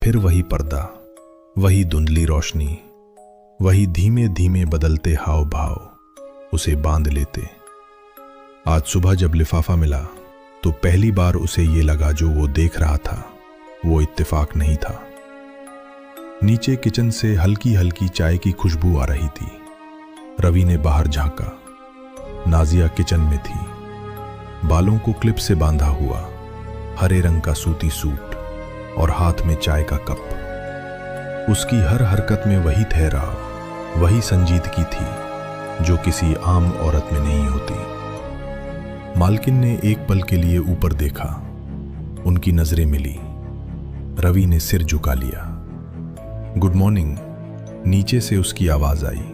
फिर वही पर्दा, वही धुंधली रोशनी, वही धीमे धीमे बदलते हाव भाव उसे बांध लेते। आज सुबह जब लिफाफा मिला तो पहली बार उसे ये लगा जो वो देख रहा था वो इत्तेफाक नहीं था। नीचे किचन से हल्की हल्की चाय की खुशबू आ रही थी। रवि ने बाहर झांका। नाजिया किचन में थी, बालों को क्लिप से बांधा हुआ, हरे रंग का सूती सूट और हाथ में चाय का कप। उसकी हर हरकत में वही ठहराव, वही संजीदगी थी जो किसी आम औरत में नहीं होती। मालकिन ने एक पल के लिए ऊपर देखा, उनकी नजरें मिली। रवि ने सिर झुका लिया। गुड मॉर्निंग, नीचे से उसकी आवाज आई।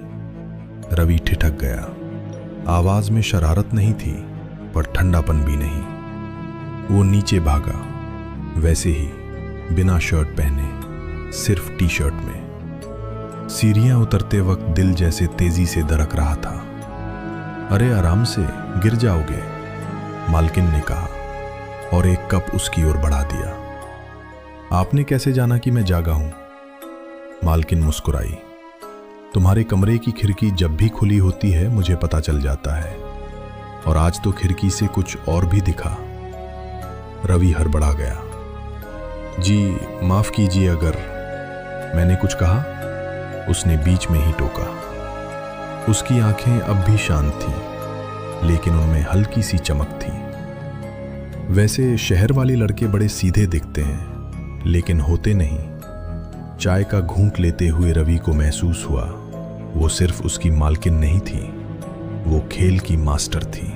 रवि ठिठक गया। आवाज में शरारत नहीं थी पर ठंडापन भी नहीं। वो नीचे भागा, वैसे ही बिना शर्ट पहने, सिर्फ टी शर्ट में। सीढ़ियां उतरते वक्त दिल जैसे तेजी से धड़क रहा था। अरे आराम से, गिर जाओगे, मालकिन ने कहा और एक कप उसकी ओर बढ़ा दिया। आपने कैसे जाना कि मैं जागा हूं? मालकिन मुस्कुराई। तुम्हारे कमरे की खिड़की जब भी खुली होती है मुझे पता चल जाता है, और आज तो खिड़की से कुछ और भी दिखा। रवि हड़बड़ा गया। जी माफ कीजिए अगर मैंने कुछ कहा, उसने बीच में ही टोका। उसकी आंखें अब भी शांत थीं, लेकिन उनमें हल्की सी चमक थी। वैसे शहर वाले लड़के बड़े सीधे दिखते हैं, लेकिन होते नहीं। चाय का घूंट लेते हुए रवि को महसूस हुआ वो सिर्फ उसकी मालकिन नहीं थी, वो खेल की मास्टर थी,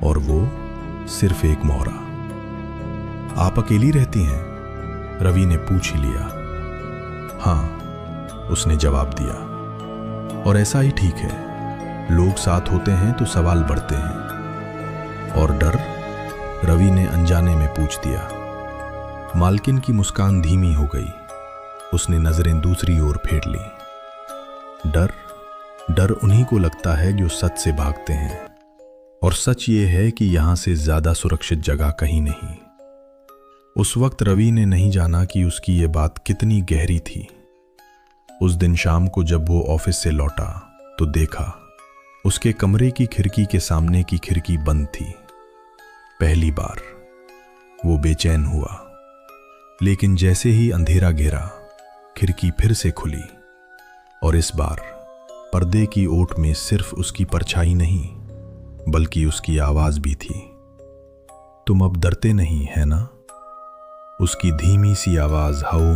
और वो सिर्फ एक मोहरा। आप अकेली रहती हैं? रवि ने पूछ ही लिया। हाँ, उसने जवाब दिया। और ऐसा ही ठीक है, लोग साथ होते हैं तो सवाल बढ़ते हैं। और डर? रवि ने अनजाने में पूछ दिया। मालकिन की मुस्कान धीमी हो गई। उसने नजरें दूसरी ओर फेर ली। डर उन्हीं को लगता है जो सच से भागते हैं, और सच ये है कि यहां से ज्यादा सुरक्षित जगह कहीं नहीं। उस वक्त रवि ने नहीं जाना कि उसकी ये बात कितनी गहरी थी। उस दिन शाम को जब वो ऑफिस से लौटा तो देखा उसके कमरे की खिड़की के सामने की खिड़की बंद थी। पहली बार वो बेचैन हुआ, लेकिन जैसे ही अंधेरा घेरा खिड़की फिर से खुली, और इस बार पर्दे की ओट में सिर्फ उसकी परछाई नहीं बल्कि उसकी आवाज भी थी। तुम अब डरते नहीं है ना? उसकी धीमी सी आवाज हवा में